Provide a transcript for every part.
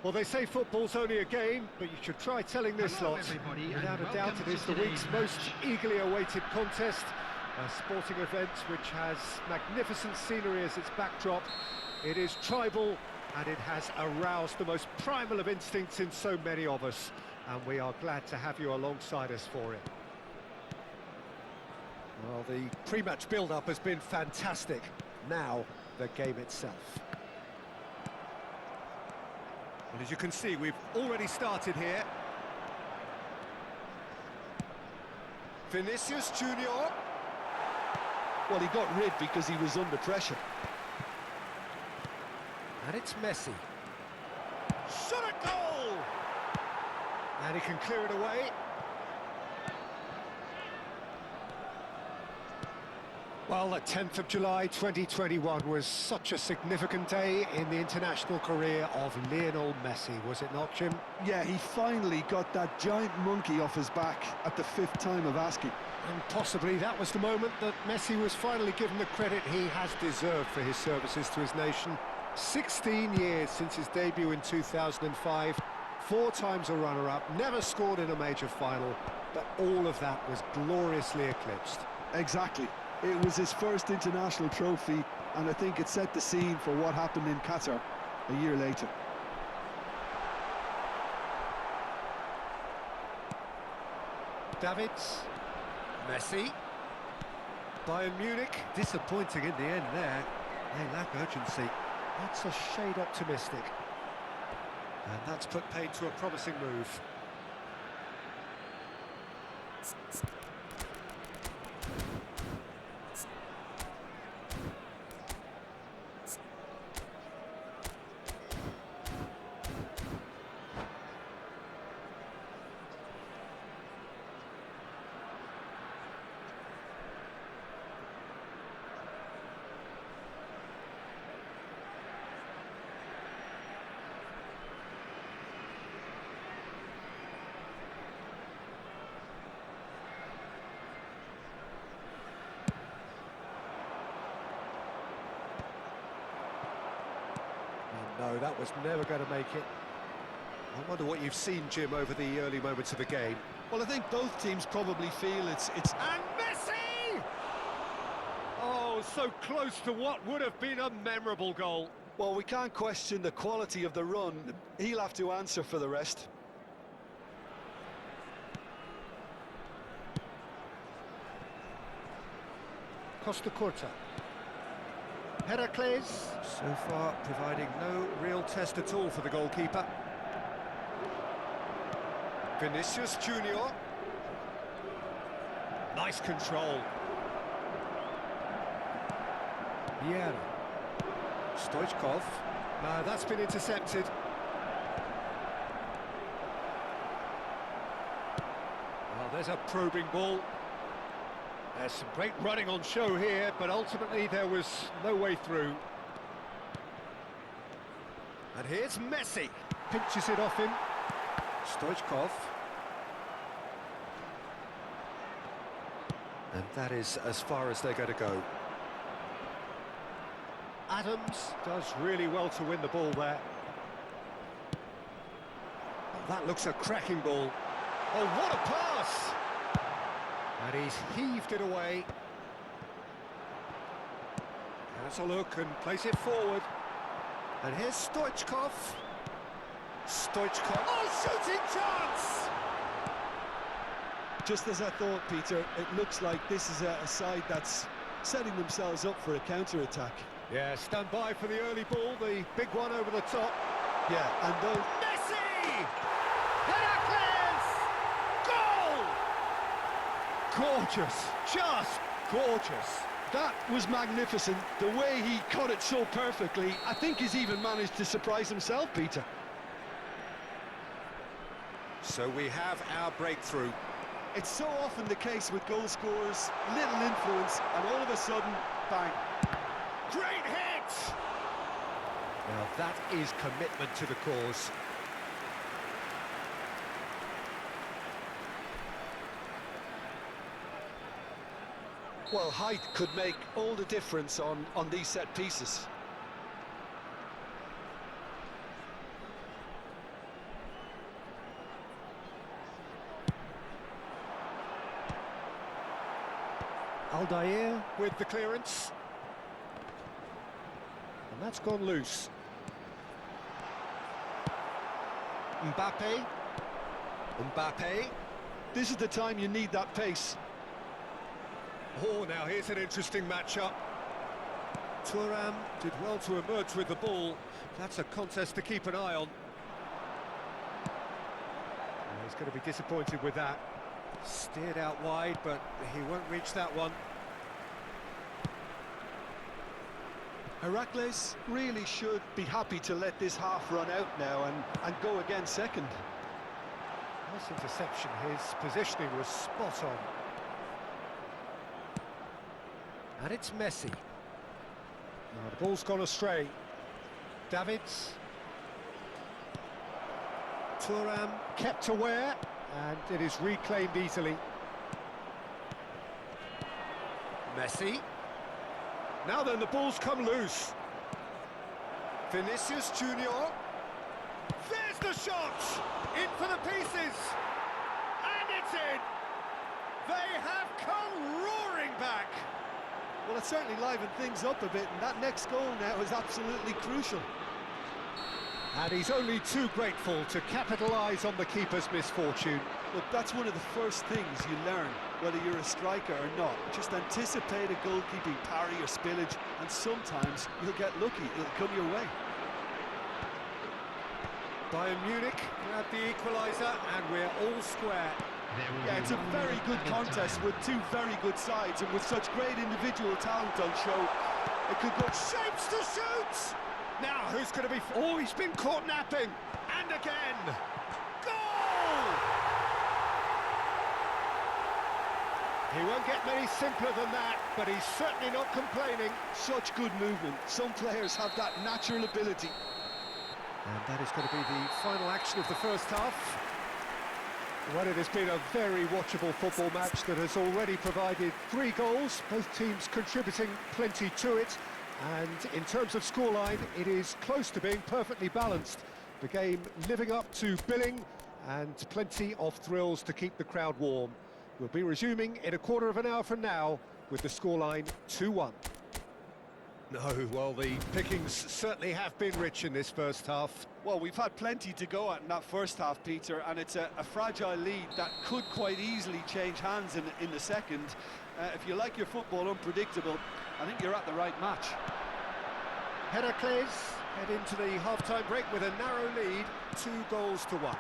Well, they say football's only a game, but you should try telling this lot. Without a doubt, it is the week's most eagerly awaited contest. A sporting event which has magnificent scenery as its backdrop. It is tribal, and it has aroused the most primal of instincts in so many of us. And we are glad to have you alongside us for it. Well, the pre-match build-up has been fantastic. Now, the game itself. Well, as you can see, we've already started here. Vinicius Junior. Well, he got rid because he was under pressure. And it's Messi. Shot a goal! And he can clear it away. Well, the 10th of July 2021 was such a significant day in the international career of Lionel Messi, was it not, Jim? Yeah, he finally got that giant monkey off his back at the 5th time of asking. And possibly that was the moment that Messi was finally given the credit he has deserved for his services to his nation. 16 years since his debut in 2005, 4 times a runner-up, never scored in a major final, but all of that was gloriously eclipsed. Exactly. It was his first international trophy, and I think it set the scene for what happened in Qatar a year later. Davids, Messi, Bayern Munich, disappointing in the end there. They lack urgency. That's a shade optimistic. And that's put paid to a promising move. No, that was never going to make it. I wonder what you've seen, Jim, over the early moments of the game. Well, I think both teams probably feel it's... And Messi! Oh, so close to what would have been a memorable goal. Well, we can't question the quality of the run. He'll have to answer for the rest. Costa Curta. Heracles, so far providing no real test at all for the goalkeeper. Vinicius Junior. Nice control. Vieira. Stoichkov. No, that's been intercepted. Well, there's a probing ball. There's some great running on show here, but ultimately there was no way through. And here's Messi. Pinches it off him. Stoichkov. And that is as far as they're going to go. Adams does really well to win the ball there. Oh, that looks a cracking ball. Oh, what a pass! And he's heaved it away. Has a look and plays it forward. And here's Stoichkov. Stoichkov. Oh, shooting chance! Just as I thought, Peter, it looks like this is a side that's setting themselves up for a counter-attack. Yeah, stand by for the early ball, the big one over the top. Yeah, and though... Messi! Heracles! Goal! Gorgeous, just gorgeous. That was magnificent. The way he cut it so perfectly, I think he's even managed to surprise himself, Peter. So we have our breakthrough. It's so often the case with goal scorers, little influence, and all of a sudden, bang. Great hit! Now that is commitment to the cause. Well, height could make all the difference on these set pieces. Aldair with the clearance. And that's gone loose. Mbappe. Mbappe. This is the time you need that pace. Oh, now here's an interesting matchup. Thuram did well to emerge with the ball. That's a contest to keep an eye on. He's going to be disappointed with that. Steered out wide, but he won't reach that one. Heracles really should be happy to let this half run out now and go again second. Nice interception, his positioning was spot on. And it's Messi. Now the ball's gone astray. Davids. Thuram kept aware, and it is reclaimed easily. Messi. Now then, the ball's come loose. Vinicius Junior. There's the shot! In for the pieces! And it's in! They have come roaring back! Well, it certainly livened things up a bit, and that next goal now is absolutely crucial. And he's only too grateful to capitalise on the keeper's misfortune. Look, that's one of the first things you learn, whether you're a striker or not. Just anticipate a goalkeeping parry or spillage, and sometimes you'll get lucky, it'll come your way. Bayern Munich grab the equaliser, and we're all square. Yeah, it's a very good contest with two very good sides, and with such great individual talent on show, it could go shapes to shoot! Now, who's going to be... Oh, he's been caught napping! And again! Goal! He won't get many simpler than that, but he's certainly not complaining. Such good movement. Some players have that natural ability. And that is going to be the final action of the first half. Well, it has been a very watchable football match that has already provided 3 goals, both teams contributing plenty to it. And in terms of scoreline, it is close to being perfectly balanced. The game living up to billing, and plenty of thrills to keep the crowd warm. We'll be resuming in a quarter of an hour from now with the scoreline 2-1. No, well, the pickings certainly have been rich in this first half. Well, we've had plenty to go at in that first half, Peter, and it's a fragile lead that could quite easily change hands in the second. If you like your football unpredictable, I think you're at the right match. Heracles head into the half-time break with a narrow lead, 2-1.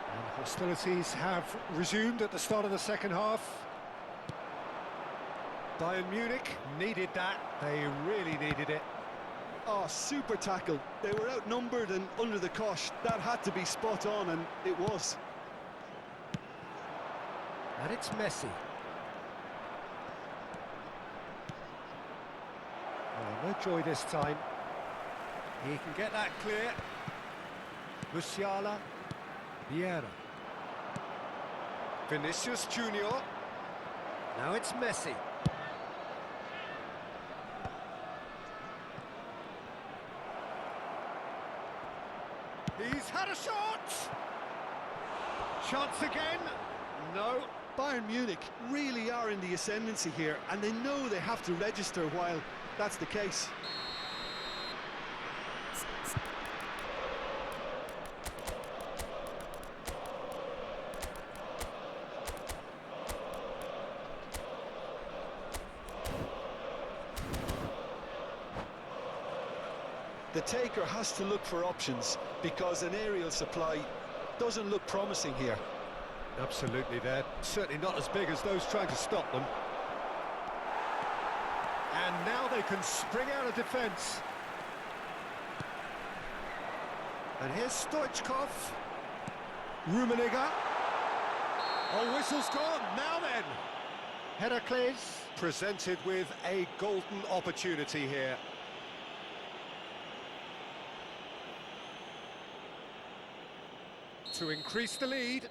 And hostilities have resumed at the start of the second half. Bayern Munich needed that, they really needed it. Oh, super tackle. They were outnumbered and under the cosh. That had to be spot on, and it was. And it's Messi. Oh, no joy this time. He can get that clear. Musiala. Vieira. Vinicius Junior. Now it's Messi. He's had a shot! Chance again? No. Bayern Munich really are in the ascendancy here, and they know they have to register while that's the case. The taker has to look for options because an aerial supply doesn't look promising here. Absolutely, they're certainly not as big as those trying to stop them. And now they can spring out of defence. And here's Stoichkov. Rummenigge. Oh, whistle's gone, now then. Heracles presented with a golden opportunity here. To increase the lead.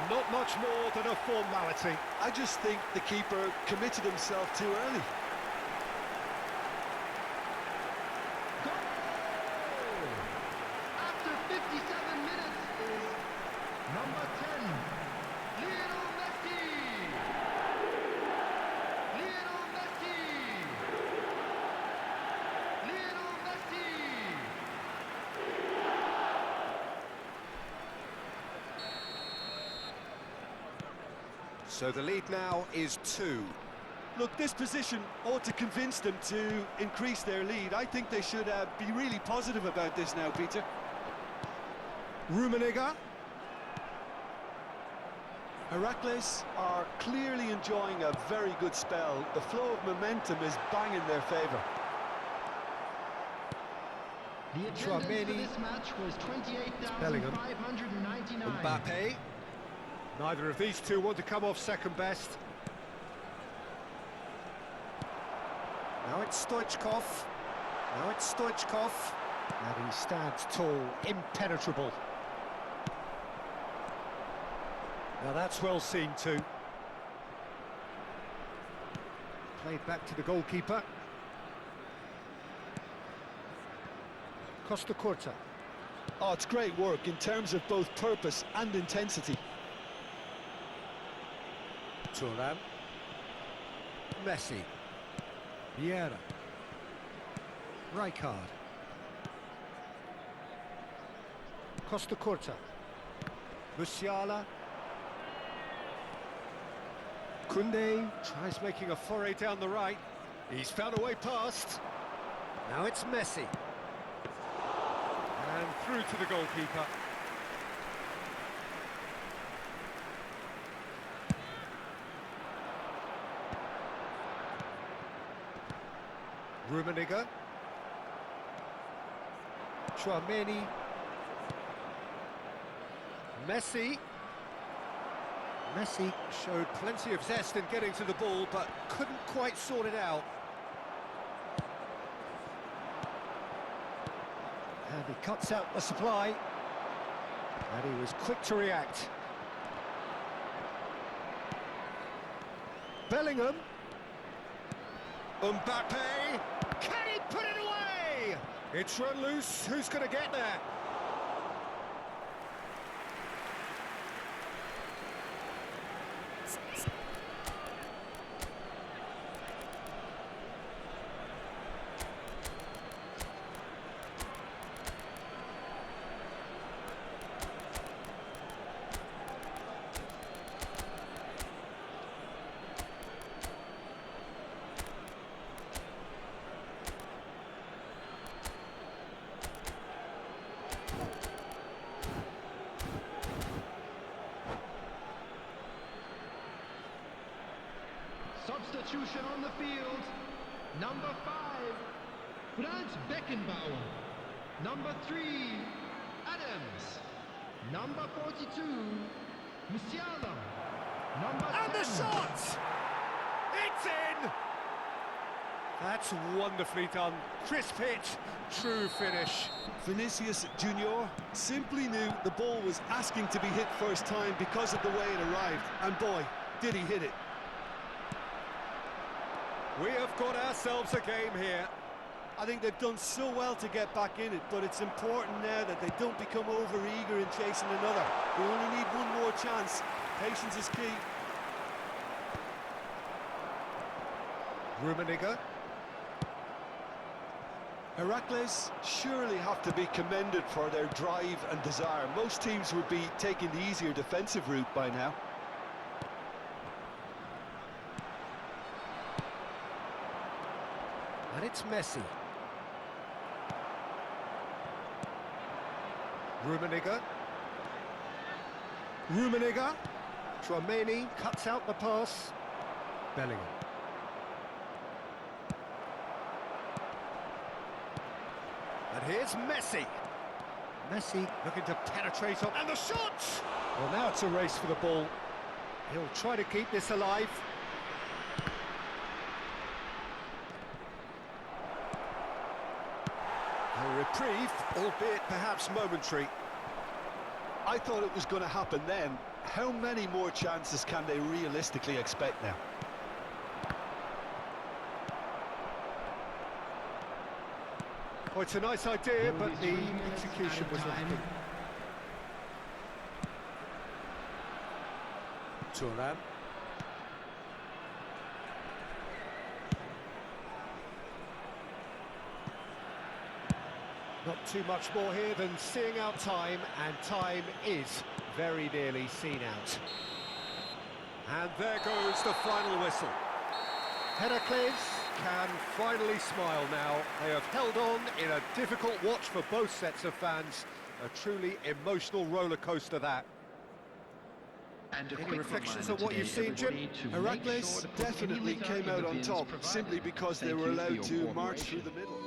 Not much more than a formality. I just think the keeper committed himself too early. After 57 minutes is number 10, Lionel Messi. Lionel Messi. Lionel Messi. So the lead now is 2. Look, this position ought to convince them to increase their lead. I think they should be really positive about this now, Peter. Rummenigge. Heracles are clearly enjoying a very good spell. The flow of momentum is bang in their favour. The attendance for this match was 28,599. Mbappe. Neither of these two want to come off second best. Now it's Stoichkov. Now it's Stoichkov. And he stands tall, impenetrable. Now that's well seen too. Played back to the goalkeeper. Costa Curta. Oh, it's great work in terms of both purpose and intensity. Turan. Messi. Vieira. Rijkaard. Costa Curta. Musiala. Koundé tries making a foray down the right. He's found a way past. Now it's Messi. And through to the goalkeeper. Rummenigge. Chouameni. Messi. Messi showed plenty of zest in getting to the ball, but couldn't quite sort it out. And he cuts out the supply. And he was quick to react. Bellingham. Mbappe. Can he put it away? It's run loose. Who's going to get there? Substitution on the field. Number 5, Franz Beckenbauer. Number 3, Adams. Number 42, Musiala. Number 10. And the shot! It's in! That's wonderfully done. Crisp hit, true finish. Vinicius Junior simply knew the ball was asking to be hit first time because of the way it arrived. And boy, did he hit it. We have got ourselves a game here. I think they've done so well to get back in it, but it's important now that they don't become over-eager in chasing another. They only need one more chance. Patience is key. Rummenigge. Heracles surely have to be commended for their drive and desire. Most teams would be taking the easier defensive route by now. And it's Messi. Rummenigge. Rummenigge. Tchouaméni cuts out the pass. Bellingham. And here's Messi. Messi looking to penetrate on, and the shot! Well, now it's a race for the ball. He'll try to keep this alive. A reprieve, albeit perhaps momentary. I thought it was going to happen then. How many more chances can they realistically expect now? Oh, it's a nice idea, but the execution was lacking. Slam. Not too much more here than seeing out time, and time is very nearly seen out. And there goes the final whistle. Heracles can finally smile now. They have held on in a difficult watch for both sets of fans. A truly emotional roller coaster, that. Any reflections on what you've seen, Jim? Heracles definitely came out on top simply because they were allowed to march through the middle.